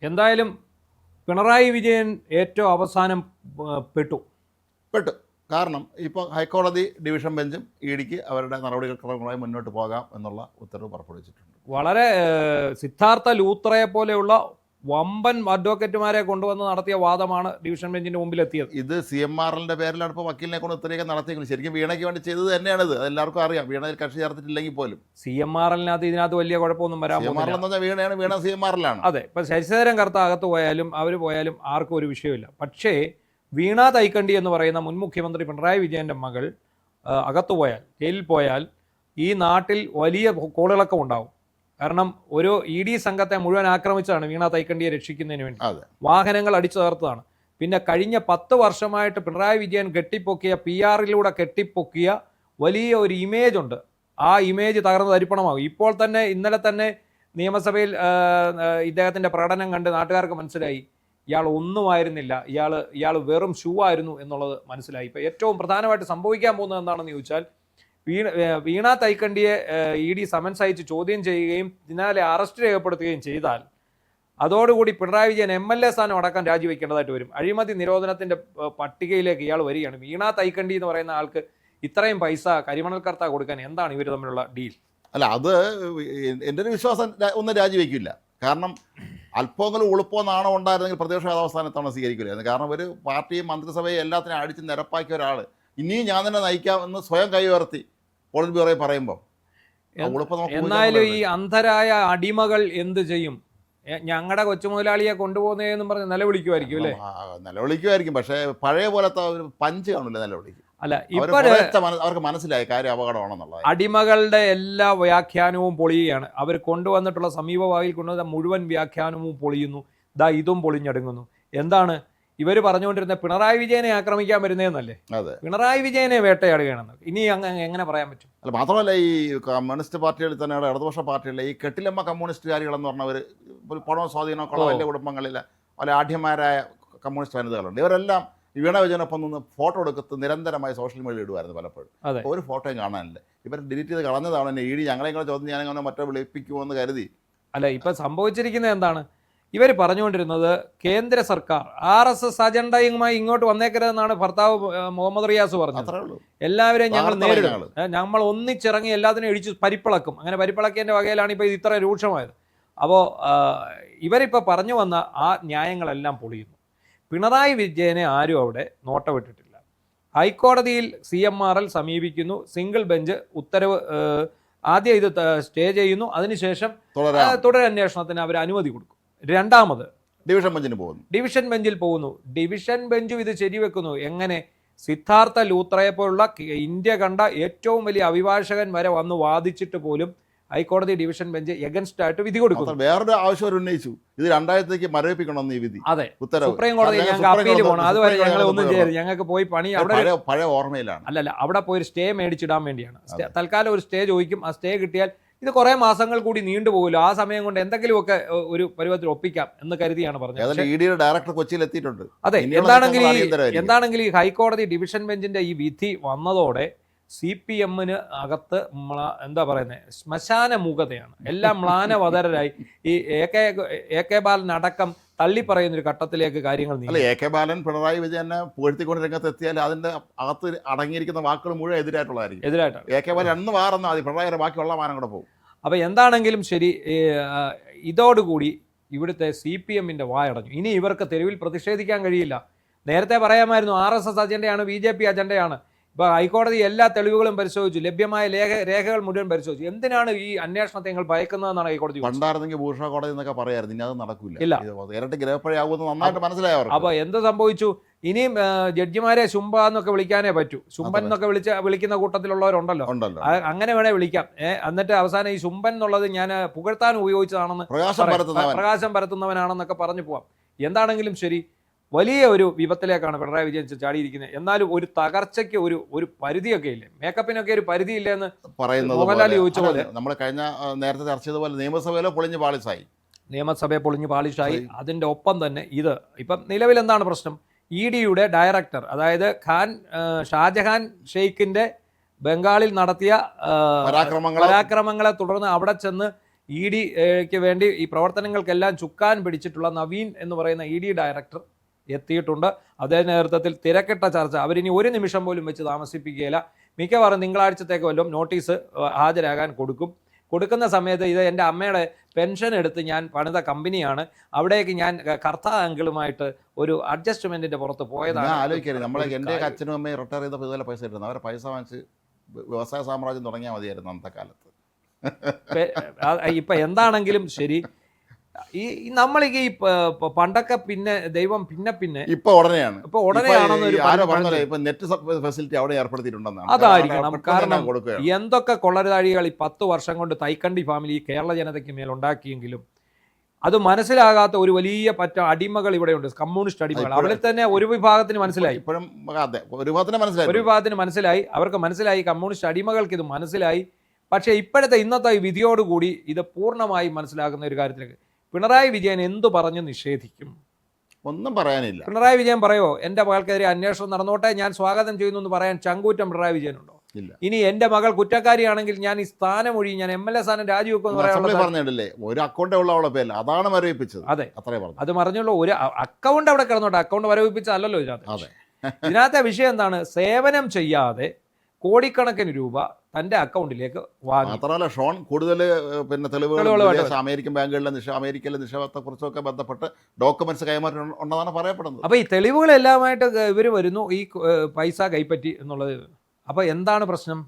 എന്തായാലും പിണറായി വിജയൻ ഏറ്റവും അവസാനം പെട്ടു. കാരണം ഇപ്പോൾ ഹൈക്കോടതി ഡിവിഷൻ ബെഞ്ചും ഇഡിക്ക് അവരുടെ നടപടിക്രമങ്ങളുമായി മുന്നോട്ട് പോകാം എന്നുള്ള ഉത്തരവ് പുറപ്പെടുവിച്ചിട്ടുണ്ട്. വളരെ സിദ്ധാർത്ഥ ലൂത്രയെ പോലെയുള്ള വമ്പൻ അഡ്വക്കേറ്റുമാരെ കൊണ്ടുവന്ന് നടത്തിയ വാദമാണ് ഡിവിഷൻ ബെഞ്ചിന്റെ മുമ്പിലെത്തിയത്. ഇത് CMRL പേരിലാണ് ഇപ്പോൾ വക്കീലിനെ കൊണ്ട് ഇത്രയൊക്കെ നടത്തിയെങ്കിലും ശരിക്കും വീണയ്ക്ക് വേണ്ടി ചെയ്തത് തന്നെയാണിത്. അതെല്ലാവർക്കും അറിയാം. വീണയിൽ കക്ഷി ചേർത്തിട്ടില്ലെങ്കിൽ പോലും CMRLനകത്ത് ഇതിനകത്ത് വലിയ കുഴപ്പമൊന്നും വരാൻ CMRL എന്ന് പറഞ്ഞാൽ വീണയാണ്, വീണ CMRLാണ്. അതെ, ഇപ്പൊ ശശിധരൻ കർത്ത അകത്ത് പോയാലും അവർ പോയാലും ആർക്കും ഒരു വിഷയമില്ല. പക്ഷേ വീണ തൈക്കണ്ടി എന്ന് പറയുന്ന മുൻ മുഖ്യമന്ത്രി പിണറായി വിജയന്റെ മകൾ അകത്തു പോയാൽ, ജയിലിൽ പോയാൽ ഈ നാട്ടിൽ വലിയ കോളിളക്കം ഉണ്ടാവും. കാരണം ഒരു ED സംഘത്തെ മുഴുവൻ ആക്രമിച്ചതാണ് വീണ തൈക്കണ്ടിയെ രക്ഷിക്കുന്നതിന് വേണ്ടി. വാഹനങ്ങൾ അടിച്ചു തകർത്തതാണ്. പിന്നെ കഴിഞ്ഞ 10 വർഷമായിട്ട് പിണറായി വിജയൻ കെട്ടിപ്പൊക്കിയ PR-ലൂടെ കെട്ടിപ്പൊക്കിയ വലിയ ഒരു ഇമേജ് ഉണ്ട്. ആ ഇമേജ് തകർന്ന് തരിപ്പണമാകും. ഇപ്പോൾ തന്നെ ഇന്നലെ തന്നെ നിയമസഭയിൽ ഇദ്ദേഹത്തിൻ്റെ പ്രകടനം കണ്ട് നാട്ടുകാർക്ക് മനസ്സിലായി ഇയാൾ ഒന്നുമായിരുന്നില്ല, ഇയാൾ വെറും ഷൂ ആയിരുന്നു എന്നുള്ളത് മനസ്സിലായി. ഇപ്പോൾ ഏറ്റവും പ്രധാനമായിട്ട് സംഭവിക്കാൻ പോകുന്നത് എന്താണെന്ന് ചോദിച്ചാൽ, വീണ തൈക്കണ്ടിയെ ED സമൻസ് അയച്ച് ചോദ്യം ചെയ്യുകയും പിന്നാലെ അറസ്റ്റ് രേഖപ്പെടുത്തുകയും ചെയ്താൽ അതോടുകൂടി പിണറായി വിജയൻ MLA സ്ഥാനം അടക്കം രാജിവെക്കേണ്ടതായിട്ട് വരും. അഴിമതി നിരോധനത്തിന്റെ പട്ടികയിലേക്ക് ഇയാൾ വരികയാണ്. വീണ തൈക്കണ്ടി എന്ന് പറയുന്ന ആൾക്ക് ഇത്രയും പൈസ കരിമണൽ കർത്ത കൊടുക്കാൻ എന്താണ് ഇവർ തമ്മിലുള്ള ഡീൽ? അല്ല, അത് എൻ്റെ ഒരു വിശ്വാസം ഒന്നും രാജിവെക്കില്ല. കാരണം അല്പമെങ്കിലും ഉളുപ്പോ നാണോ ഉണ്ടായിരുന്നെങ്കിൽ പ്രതിപക്ഷ നേതാവസ്ഥാനത്താണ് സ്വീകരിക്കില്ലായിരുന്നു. കാരണം ഒരു പാർട്ടിയും മന്ത്രിസഭയും എല്ലാത്തിനും അടിച്ച് നിരപ്പാക്കിയ ഒരാൾ ഇനിയും ഞാൻ തന്നെ നയിക്കാം എന്ന് സ്വയം കൈയുയർത്തി പോളിറ്റ് ബ്യൂറോയിൽ പറയുമ്പോൾ എന്നാലും ഈ അന്ധരായ അടിമകൾ എന്ത് ചെയ്യും? ഞങ്ങളുടെ കൊച്ചുമുതലാളിയെ കൊണ്ടുപോകുന്നതെന്നും പറഞ്ഞ് നിലവിളിക്കുമായിരിക്കും അല്ലേ? നിലവിളിക്കുമായിരിക്കും. പക്ഷേ പഴയ പോലത്തെ ഒരു പഞ്ച് കാണില്ല നിലവിളിക്കും. അല്ല, അവർക്ക് മനസ്സിലായ കാര്യം അപകടമാണെന്നുള്ളത്. അടിമകളുടെ എല്ലാ വ്യാഖ്യാനവും പൊളിയുകയാണ്. അവർ കൊണ്ടുവന്നിട്ടുള്ള സമീപഭാവിയിൽ കൊണ്ടുവന്ന മുഴുവൻ വ്യാഖ്യാനവും പൊളിയുന്നു. ഇതും പൊളിഞ്ഞടുങ്ങുന്നു. എന്താണ് ഇവർ പറഞ്ഞുകൊണ്ടിരുന്ന? പിണറായി വിജയനെ ആക്രമിക്കാൻ വരുന്നതെന്നല്ലേ? പിണറായി വിജയനെ വേട്ടയാടുകയാണെന്ന് ഇനി എങ്ങനെ പറയാൻ പറ്റും? അല്ല, മാത്രമല്ല ഈ കമ്മ്യൂണിസ്റ്റ് പാർട്ടികളിൽ തന്നെ ഇടതുപക്ഷ പാർട്ടികളിലെ ഈ കെട്ടിലമ്മ കമ്മ്യൂണിസ്റ്റുകാരികളെന്ന് പറഞ്ഞവർ പണവും സ്വാധീനമൊക്കെ ഉള്ള വലിയ കുടുംബങ്ങളിലെ പല ആഢ്യന്മാരായ കമ്മ്യൂണിസ്റ്റ് വനിതകളുണ്ട്. ഇവരെല്ലാം വീണ വിജയനൊപ്പം നിന്ന് ഫോട്ടോ എടുത്ത് നിരന്തരമായി സോഷ്യൽ മീഡിയയിൽ ഇടുമായിരുന്നു. പലപ്പോഴും ഒരു ഫോട്ടോയും കാണാനില്ല. ഇവർ ഡിലീറ്റ് ചെയ്ത് കളഞ്ഞതാണ്. എന്നെ ED ഞങ്ങളെ കൂടെ ചോദ്യം ഞാനങ്ങനെ മറ്റോ വിളിപ്പിക്കുമോ എന്ന് കരുതി. അല്ല, ഇപ്പം സംഭവിച്ചിരിക്കുന്നത് എന്താണ്? ഇവർ പറഞ്ഞുകൊണ്ടിരുന്നത് കേന്ദ്ര സർക്കാർ RSS അജണ്ടയുമായി ഇങ്ങോട്ട് വന്നേക്കരുതെന്നാണ് ഭർത്താവ് മുഹമ്മദ് റിയാസ് പറഞ്ഞത്. എല്ലാവരെയും ഞങ്ങൾ നേരിടും, നമ്മൾ ഒന്നിച്ചിറങ്ങി എല്ലാത്തിനും ഇടിച്ച് പരിപ്പിളക്കും. അങ്ങനെ പരിപ്പിളക്കിയതിൻ്റെ വകയിലാണ് ഇപ്പോൾ ഇത് ഇത്ര രൂക്ഷമായത്. അപ്പോൾ ഇവരിപ്പോൾ പറഞ്ഞു വന്ന ആ ന്യായങ്ങളെല്ലാം പൊളിയുന്നു. പിണറായി വിജയനെ ആരും അവിടെ നോട്ടമിട്ടിട്ടില്ല. ഹൈക്കോടതിയിൽ CMRL സമീപിക്കുന്നു. സിംഗിൾ ബെഞ്ച് ഉത്തരവ് ആദ്യം ഇത് സ്റ്റേ ചെയ്യുന്നു. അതിനുശേഷം തുടരന്വേഷണത്തിന് അവർ അനുമതി കൊടുക്കും. രണ്ടാമത് ഡിവിഷൻ ബെഞ്ചിന് പോകുന്നു. ഡിവിഷൻ ബെഞ്ചും ഇത് ശരിവെക്കുന്നു. എങ്ങനെ? സിദ്ധാർത്ഥ ലൂത്രയെ പോലുള്ള ഇന്ത്യ കണ്ട ഏറ്റവും വലിയ അഭിഭാഷകൻ വരെ വന്ന് വാദിച്ചിട്ട് പോലും ഹൈക്കോടതി ഡിവിഷൻ ബെഞ്ച് എഗൻസ്റ്റ് ആയിട്ട് വിധി കൊടുക്കുന്നു. വേറൊരു ആവശ്യം ഉന്നയിച്ചു, ഇത് 2000 മരവിപ്പിക്കണം ഈ വിധി. അതെ, സുപ്രീം കോടതി ഞങ്ങൾക്ക് അപ്പീൽ പോകണം. അതുവരെ ഞങ്ങൾ ഒന്നും ചെയ്യരുത്, ഞങ്ങൾക്ക് പോയി പണി അവിടെ പഴയ ഓർമ്മയിലാണ്. അല്ലല്ല, അവിടെ പോയി ഒരു സ്റ്റേ മേടിച്ചിടാൻ വേണ്ടിയാണ്. തൽക്കാലം ഒരു സ്റ്റേ ചോദിക്കും. ആ സ്റ്റേ കിട്ടിയാൽ ഇത് കുറേ മാസങ്ങൾ കൂടി നീണ്ടുപോകുമല്ലോ. ആ സമയം കൊണ്ട് എന്തെങ്കിലുമൊക്കെ ഒരു പരുവത്തിൽ ഒപ്പിക്കാം എന്ന് കരുതിയാണ് പറഞ്ഞത്. ഡയറക്ടർ കൊച്ചിയിൽ എത്തിയിട്ടുണ്ട്. അതെ, എന്താണെങ്കിലും ഈ ഹൈക്കോടതി ഡിവിഷൻ ബെഞ്ചിന്റെ ഈ വിധി വന്നതോടെ CPM-ന് അകത്ത് എന്താ പറയുന്നത്, ശ്മശാന മൂകതയാണ്. എല്ലാം മ്ലാനവതരായി. ഈ AK ബാലൻ അടക്കം തള്ളിപ്പറയുന്നൊരു ഘട്ടത്തിലേക്ക് കാര്യങ്ങൾ നീങ്ങി. AK ബാലൻ പിണറായി വിജയനെ പുകഴ്ത്തിക്കൊണ്ട് രംഗത്ത് എത്തിയാൽ അതിന്റെ അകത്ത് അടങ്ങിയിരിക്കുന്ന വാക്കുകൾ മുഴുവൻ എതിരായിട്ടാണ്. AK ബാലൻ എന്ന് മാറുന്ന മതി, പിണറായിയുടെ ബാക്കിയുള്ള മാനം കൂടെ പോകും. അപ്പോൾ എന്താണെങ്കിലും ശരി, ഇതോടുകൂടി ഇവിടുത്തെ CPM-ന്റെ വായടഞ്ഞു. ഇനി ഇവർക്ക് തെരുവിൽ പ്രതിഷേധിക്കാൻ കഴിയില്ല. നേരത്തെ പറയാമായിരുന്നു RSS അജണ്ടയാണ്, BJP അജണ്ടയാണ്. ഇപ്പോൾ ഹൈക്കോടതി എല്ലാ തെളിവുകളും പരിശോധിച്ചു, ലഭ്യമായ രേഖകൾ മുഴുവൻ പരിശോധിച്ചു. എന്തിനാണ് ഈ അന്വേഷണത്തെ നിങ്ങൾ ഭയക്കുന്നതെന്നാണ് ഹൈക്കോടതി. പണ്ടായിരുന്നെങ്കിൽ ഭൂഷ കോടതി എന്നൊക്കെ പറയായിരുന്നു. ഇനി അത് നടക്കില്ല. ഇരട്ടി ഗ്രഹപ്പഴയാകുമെന്ന് നന്നായിട്ട് മനസ്സിലായവർ. അപ്പോൾ എന്ത് സംഭവിച്ചു? ഇനിയും ജഡ്ജിമാരെ ശുംഭ എന്നൊക്കെ വിളിക്കാനേ പറ്റൂ. ശുംഭൻ എന്നൊക്കെ വിളിക്കുന്ന കൂട്ടത്തിലുള്ളവരുണ്ടല്ലോ, അങ്ങനെ വേണേ വിളിക്കാം. എന്നിട്ട് അവസാനം ഈ ശുംഭൻ എന്നുള്ളത് ഞാൻ പുകഴ്ത്താൻ ഉപയോഗിച്ചതാണെന്ന്, പ്രകാശം പരത്തുന്നവനാണെന്നൊക്കെ പറഞ്ഞു പോവാം. എന്താണെങ്കിലും ശരി, വലിയ ഒരു വിപത്തിലേക്കാണ് പിണറായി വിജയൻ ചാടിയിരിക്കുന്നത്. എന്നാലും ഒരു തകർച്ചയ്ക്ക് ഒരു പരിധിയൊക്കെ ഇല്ലേ? മേക്കപ്പിനൊക്കെ ഒരു പരിധി ഇല്ലേ എന്ന് പറയുന്നത് മോഹൻലാൽ ചോദിച്ച പോലെ, നമ്മൾ കഴിഞ്ഞ നേരത്തെ ചർച്ച ചെയ്തപോലെ നിയമസഭയിലെ പൊളിഞ്ഞ് പാളിഷായി. അതിൻ്റെ ഒപ്പം തന്നെ ഇത് ഇപ്പം നിലവിൽ എന്താണ് പ്രശ്നം? ED-യുടെ ഡയറക്ടർ, അതായത് ഷാജഹാൻ ഷെയ്ഖിൻ്റെ ബംഗാളിൽ നടത്തിയ പരാക്രമങ്ങളെ തുടർന്ന് അവിടെ ചെന്ന് ഡിക്ക് വേണ്ടി ഈ പ്രവർത്തനങ്ങൾക്കെല്ലാം ചുക്കാൻ പിടിച്ചിട്ടുള്ള നവീൻ എന്ന് പറയുന്ന ED ഡയറക്ടർ എത്തിയിട്ടുണ്ട്. അദ്ദേഹത്തിൻ്റെ നേതൃത്വത്തിൽ തിരക്കിട്ട ചർച്ച. അവരിനി ഒരു നിമിഷം പോലും വെച്ച് താമസിപ്പിക്കുകയില്ല. മിക്കവാറും തിങ്കളാഴ്ചത്തേക്ക് വല്ലതും നോട്ടീസ് ഹാജരാകാൻ കൊടുക്കുന്ന സമയത്ത് ഇത് എൻ്റെ അമ്മയുടെ പെൻഷൻ എടുത്ത് ഞാൻ പണിത കമ്പനിയാണ്, അവിടേക്ക് ഞാൻ കർത്താ അങ്കിളുമായിട്ട് ഒരു അഡ്ജസ്റ്റ്മെന്റിന്റെ പുറത്ത് പോയതാണ്. ആലോചിക്കരുത്, നമ്മളെ എൻ്റെ അച്ഛനും അമ്മയും റിട്ടയർ ചെയ്തപ്പോൾ ഇതുപോലെ പൈസ കിട്ടുന്നു. അവരെ പൈസ വാങ്ങിച്ച് വ്യവസായ സാമ്രാജ്യം തുടങ്ങിയാൽ മതിയായിരുന്നു അന്നത്തെ കാലത്ത്. ഇപ്പൊ എന്താണെങ്കിലും ശരി, ഈ നമ്മളീ പണ്ടൊക്കെ പിന്നെ ദൈവം പിന്നെ ഇപ്പൊ ഉടനെയാണ് ഉടനെയാണെന്നൊരു നെറ്റ് ഫെസിലിറ്റി അവിടെ ഏർപ്പെടുത്തിയിട്ടുണ്ടെന്നാണ്. അതായിരിക്കണം. കാരണം എന്തൊക്കെ കൊള്ളരുതാഴികൾ ഈ 10 വർഷം കൊണ്ട് തൈക്കണ്ടി ഫാമിലി കേരള ജനതയ്ക്ക് മേൽ ഉണ്ടാക്കിയെങ്കിലും അത് മനസ്സിലാകാത്ത ഒരു വലിയ പറ്റ അടിമകൾ ഇവിടെയുണ്ട്, കമ്മ്യൂണിസ്റ്റ് അടിമകൾ. അവിടെ തന്നെ ഒരു വിഭാഗത്തിന് മനസ്സിലായി, ഒരു വിഭാഗത്തിന് മനസ്സിലായി, അവർക്ക് മനസ്സിലായി, കമ്മ്യൂണിസ്റ്റ് അടിമകൾക്ക് ഇത് മനസ്സിലായി. പക്ഷേ ഇന്നത്തെ ഈ വിധിയോടുകൂടി ഇത് പൂർണ്ണമായും മനസ്സിലാക്കുന്ന ഒരു കാര്യത്തിലേക്ക് പിണറായി വിജയൻ എന്തു പറഞ്ഞു നിഷേധിക്കും? ഒന്നും പറയാനില്ല. പിണറായി വിജയൻ പറയോ എൻ്റെ മകൾക്കെതിരെ അന്വേഷണം നടന്നോട്ടെ, ഞാൻ സ്വാഗതം ചെയ്യുന്നു എന്ന് പറയാൻ ചങ്കൂറ്റം പിണറായി വിജയനുണ്ടോ? ഇനി എൻ്റെ മകൾ കുറ്റക്കാരിയാണെങ്കിൽ ഞാൻ ഈ സ്ഥാനം ഒഴി, ഞാൻ MLA സ്ഥാനം രാജിവെക്കുമെന്ന് പറഞ്ഞിട്ടില്ലേ? ഒരു അക്കൗണ്ട് ഉള്ള അവളെ പേരിൽ അതാണ് മരവിപ്പിച്ചത്. അതെ, അത് പറഞ്ഞുള്ളൂ. ഒരു അക്കൗണ്ട് അവിടെ കിടന്നോട്ടെ, അക്കൗണ്ട് മരവിപ്പിച്ചല്ലോ ഇതിനകത്ത്. ഇതിനകത്തെ വിഷയം എന്താണ്? സേവനം ചെയ്യാതെ കോടിക്കണക്കിന് രൂപ തന്റെ അക്കൗണ്ടിലേക്ക് വാങ്ങി. മാത്രമല്ല ഷോൺ കൂടുതൽ തെളിവുകൾ അമേരിക്കൻ ബാങ്കുകളിലെ അമേരിക്കയിലെ നിക്ഷേപത്തെ കുറിച്ചൊക്കെ ബന്ധപ്പെട്ട് ഡോക്യുമെന്റ്സ് കൈമാറി ഉണ്ടെന്നാണ് പറയപ്പെടുന്നത്. അപ്പൊ ഈ തെളിവുകളെല്ലാമായിട്ട് ഇവർ വരുന്നു, ഈ പൈസ കൈപ്പറ്റി എന്നുള്ളത്. അപ്പൊ എന്താണ് പ്രശ്നം?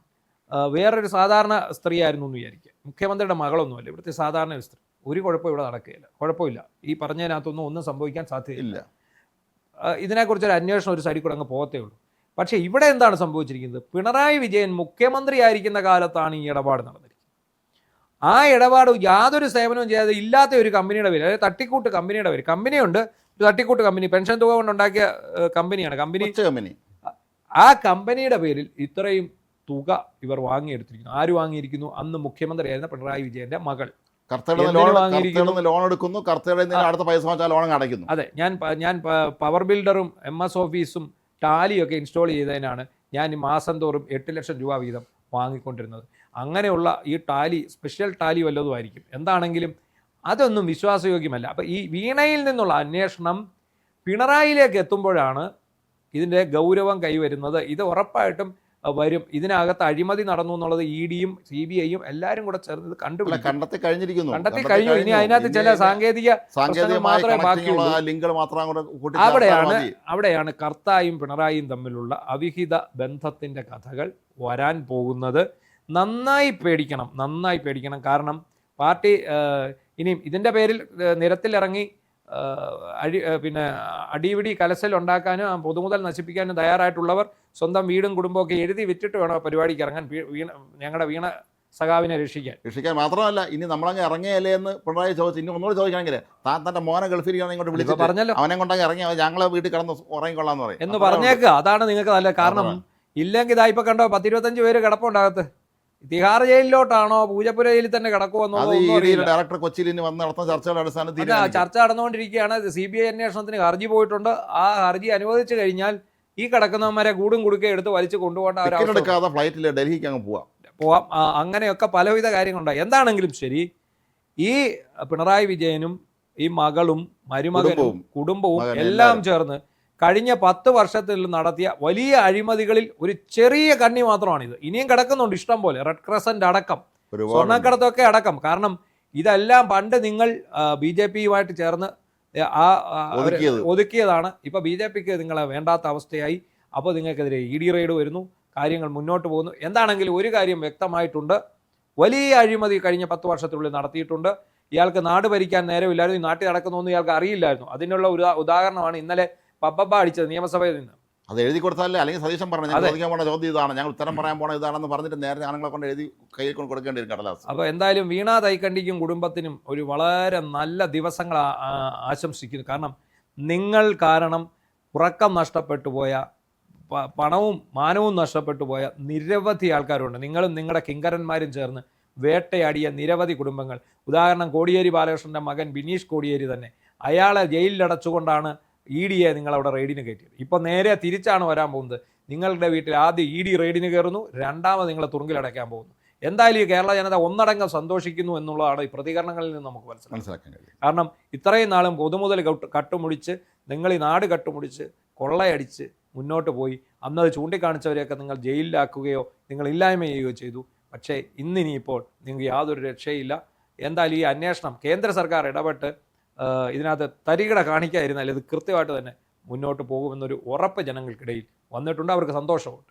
വേറൊരു സാധാരണ സ്ത്രീ ആയിരുന്നു എന്ന് വിചാരിക്കുക, മുഖ്യമന്ത്രിയുടെ മകളൊന്നുമല്ല, ഇവിടുത്തെ സാധാരണ ഒരു സ്ത്രീ. ഒരു കുഴപ്പം ഇവിടെ നടക്കുകയില്ല, കുഴപ്പമില്ല. ഈ ഒന്നും സംഭവിക്കാൻ സാധ്യതയില്ല. ഇതിനെക്കുറിച്ചൊരു അന്വേഷണം ഒരു സൈഡിൽ കൂടെ അങ്ങ് പോകത്തേ ഉള്ളൂ. പക്ഷേ ഇവിടെ എന്താണ് സംഭവിച്ചിരിക്കുന്നത്? പിണറായി വിജയൻ മുഖ്യമന്ത്രിയായിരിക്കുന്ന കാലത്താണ് ഈ ഇടപാട് നടന്നിരിക്കുന്നത്. ആ ഇടപാട് യാതൊരു സേവനവും ചെയ്യാതെ ഇല്ലാത്ത ഒരു കമ്പനിയുടെ പേര്, അതായത് തട്ടിക്കൂട്ട് കമ്പനിയുടെ പേര്. കമ്പനിയുണ്ട്, ഒരു തട്ടിക്കൂട്ട് കമ്പനി, പെൻഷൻ തുക കൊണ്ടുണ്ടാക്കിയ കമ്പനിയാണ് കമ്പനി. ആ കമ്പനിയുടെ പേരിൽ ഇത്രയും തുക ഇവർ വാങ്ങിയെടുത്തിരിക്കുന്നു. ആര് വാങ്ങിയിരിക്കുന്നു? അന്ന് മുഖ്യമന്ത്രിയായിരുന്ന പിണറായി വിജയന്റെ മകൾ. ലോൺ എടുക്കുന്നു, അടുത്ത പൈസ ലോൺ അടയ്ക്കുന്നു. അതെ, ഞാൻ പവർ ബിൽഡറും MS ഓഫീസും ടാലിയൊക്കെ ഇൻസ്റ്റാൾ ചെയ്തതിനാണ് ഞാൻ മാസം തോറും 8 ലക്ഷം രൂപ വീതം വാങ്ങിക്കൊണ്ടിരുന്നത്. അങ്ങനെയുള്ള ഈ ടാലി സ്പെഷ്യൽ ടാലി വല്ലതും ആയിരിക്കും. എന്താണെങ്കിലും അതൊന്നും വിശ്വാസയോഗ്യമല്ല. അപ്പോൾ ഈ വീണയിൽ നിന്നുള്ള അന്വേഷണം പിണറായിയിലേക്ക് എത്തുമ്പോഴാണ് ഇതിൻ്റെ ഗൗരവം കൈവരുന്നത്. ഇത് ഉറപ്പായിട്ടും വരും. ഇതിനകത്ത് അഴിമതി നടന്നു എന്നുള്ളത് EDയും CBIയും എല്ലാവരും കൂടെ ചേർന്ന് കണ്ടെത്തി കഴിഞ്ഞു. ഇനി അതിനകത്ത് ചില സാങ്കേതിക മാത്രമേ ബാക്കിയുള്ളൂ. അവിടെയാണ് കർത്തായും പിണറായിയും തമ്മിലുള്ള അവിഹിത ബന്ധത്തിന്റെ കഥകൾ വരാൻ പോകുന്നത്. നന്നായി പേടിക്കണം. കാരണം പാർട്ടി ഇനിയും ഇതിന്റെ പേരിൽ നിരത്തിലിറങ്ങി അടിപിടി കലശൽ ഉണ്ടാക്കാനും പൊതുമുതൽ നശിപ്പിക്കാനും തയ്യാറായിട്ടുള്ളവർ സ്വന്തം വീടും കുടുംബമൊക്കെ എഴുതി വിറ്റിട്ട് വേണം പരിപാടിക്ക് ഇറങ്ങാൻ, ഞങ്ങളുടെ വീണ സഖാവിനെ രക്ഷിക്കാൻ മാത്രമല്ല. ഇനി നമ്മളങ്ങ് ഇറങ്ങിയല്ലേ എന്ന് പിണറായി ചോദിച്ചു. ഇനി ഒന്നുകൂടെ ചോദിക്കണമെങ്കിൽ താൻ തന്റെ മോനെ ഗൾഫിൽ ഇങ്ങോട്ട് വിളിച്ചു പറഞ്ഞല്ലോ, അവനെ കൊണ്ടങ്ങ് ഇറങ്ങി ഞങ്ങളെ വീട്ടിൽ കിടന്ന് ഉറങ്ങിക്കൊള്ളാന്ന് പറയും എന്ന് പറഞ്ഞേക്കുക. അതാണ് നിങ്ങൾക്ക് നല്ല കാരണം. ഇല്ലെങ്കിൽ ഇതാ ഇപ്പൊ കണ്ടോ 10-25 പേര് കിടപ്പുണ്ടാകത്ത്. തിഹാർ ജയിലിലോട്ടാണോ പൂജപ്പുര ജയിലിൽ തന്നെ കിടക്കുമെന്നോ? ഡയറക്ടർ കൊച്ചിയിൽ വന്ന് നടത്തുന്ന ചർച്ചകളുടെ അടിസ്ഥാനത്തിൽ ചർച്ച നടന്നുകൊണ്ടിരിക്കുകയാണ്. CBI അന്വേഷണത്തിന് ഹർജി പോയിട്ടുണ്ട്. ആ ഹർജി അനുവദിച്ചു കഴിഞ്ഞാൽ ഈ കിടക്കുന്നവന്മാരെ കൂടും കുടുക്കെ എടുത്ത് വലിച്ചു കൊണ്ടുപോകേണ്ട ഫ്ലൈറ്റിൽ ഡൽഹിക്ക് അങ്ങ് പോവാം. അങ്ങനെയൊക്കെ പലവിധ കാര്യങ്ങളുണ്ടായി. എന്താണെങ്കിലും ശരി, ഈ പിണറായി വിജയനും ഈ മകളും മരുമകനും കുടുംബവും എല്ലാം ചേർന്ന് കഴിഞ്ഞ 10 വർഷത്തിൽ നടത്തിയ വലിയ അഴിമതികളിൽ ഒരു ചെറിയ കണ്ണി മാത്രമാണിത്. ഇനിയും കിടക്കുന്നുണ്ട് ഇഷ്ടം പോലെ, റെഡ് ക്രസന്റ് അടക്കം, സ്വർണ്ണക്കടത്തൊക്കെ അടക്കം. കാരണം ഇതെല്ലാം പണ്ട് നിങ്ങൾ BJPയുമായിട്ട് ചേർന്ന് ഒതുക്കിയതാണ്. ഇപ്പൊ BJPക്ക് നിങ്ങളെ വേണ്ടാത്ത അവസ്ഥയായി. അപ്പോൾ നിങ്ങൾക്കെതിരെ ED റെയ്ഡ് വരുന്നു, കാര്യങ്ങൾ മുന്നോട്ട് പോകുന്നു. എന്താണെങ്കിലും ഒരു കാര്യം വ്യക്തമായിട്ടുണ്ട്, വലിയ അഴിമതി കഴിഞ്ഞ 10 വർഷത്തിനുള്ളിൽ നടത്തിയിട്ടുണ്ട്. ഇയാൾക്ക് നാട് ഭരിക്കാൻ നേരമില്ലായിരുന്നു, ഈ നാട്ടിൽ നടക്കുന്നൊന്നും ഇയാൾക്ക് അറിയില്ലായിരുന്നു. അതിനുള്ള ഉദാഹരണമാണ് ഇന്നലെ പപ്പ അടിച്ചത് നിയമസഭയിൽ നിന്ന്. അത് എഴുതി കൊടുത്താലേ, അല്ലെങ്കിൽ സതീശൻ പറഞ്ഞു ചോദിക്കാൻ പോണ ചോദ്യം ഇതാണ്, ഞങ്ങൾ ഉത്തരം പറയാൻ പോണ ഇതാണെന്ന് പറഞ്ഞിട്ട് നേരെ ആണുങ്ങളെ കൊണ്ട് എഴുതി കയ്യിൽ കൊണ്ട് കൊടുക്കേണ്ടി വരും കടലാസ്. അപ്പോൾ എന്തായാലും വീണ തൈക്കണ്ടിക്കും കുടുംബത്തിനും ഒരു വളരെ നല്ല ദിവസങ്ങൾ ആശംസിക്കുന്നു. കാരണം നിങ്ങൾ കാരണം ഉറക്കം നഷ്ടപ്പെട്ടു പോയ, പണവും മാനവും നഷ്ടപ്പെട്ടു പോയ നിരവധി ആൾക്കാരുണ്ട്. നിങ്ങളും നിങ്ങളുടെ കിങ്കരന്മാരും ചേർന്ന് വേട്ടയാടിയ നിരവധി കുടുംബങ്ങൾ. ഉദാഹരണം കോടിയേരി ബാലകൃഷ്ണൻ്റെ മകൻ ബിനീഷ് കോടിയേരി തന്നെ. അയാളെ ജയിലിലടച്ചുകൊണ്ടാണ് EDയെ നിങ്ങളവിടെ റെയ്ഡിന് കയറ്റിയത്. ഇപ്പോൾ നേരെ തിരിച്ചാണ് വരാൻ പോകുന്നത്. നിങ്ങളുടെ വീട്ടിൽ ആദ്യം ED റെയ്ഡിന് കയറുന്നു, രണ്ടാമത് നിങ്ങളെ തുറുങ്കിലടയ്ക്കാൻ പോകുന്നു. എന്തായാലും ഈ കേരള ജനത ഒന്നടങ്കം സന്തോഷിക്കുന്നു എന്നുള്ളതാണ് ഈ പ്രതികരണങ്ങളിൽ നിന്ന് നമുക്ക് മനസ്സിലാക്കാൻ കഴിയും. കാരണം ഇത്രയും നാളും പൊതുമുതൽ കട്ടുമുടിച്ച് നിങ്ങൾ ഈ നാട് കട്ടുമുടിച്ച് കൊള്ളയടിച്ച് മുന്നോട്ട് പോയി അന്നത് ചൂണ്ടിക്കാണിച്ചവരെയൊക്കെ നിങ്ങൾ ജയിലിലാക്കുകയോ നിങ്ങൾ ഇല്ലായ്മ ചെയ്യുകയോ ചെയ്തു. പക്ഷേ ഇന്നിനിയിപ്പോൾ നിങ്ങൾക്ക് യാതൊരു രക്ഷയില്ല. എന്തായാലും ഈ അന്വേഷണം കേന്ദ്ര സർക്കാർ ഇടപെട്ട് ഇതിനകത്ത് തരികിട കാണിക്കാതിരുന്നാൽ ഇത് കൃത്യമായിട്ട് തന്നെ മുന്നോട്ട് പോകുമെന്നൊരു ഉറപ്പ് ജനങ്ങൾക്കിടയിൽ വന്നിട്ടുണ്ട്. അവർക്ക് സന്തോഷമുണ്ട്.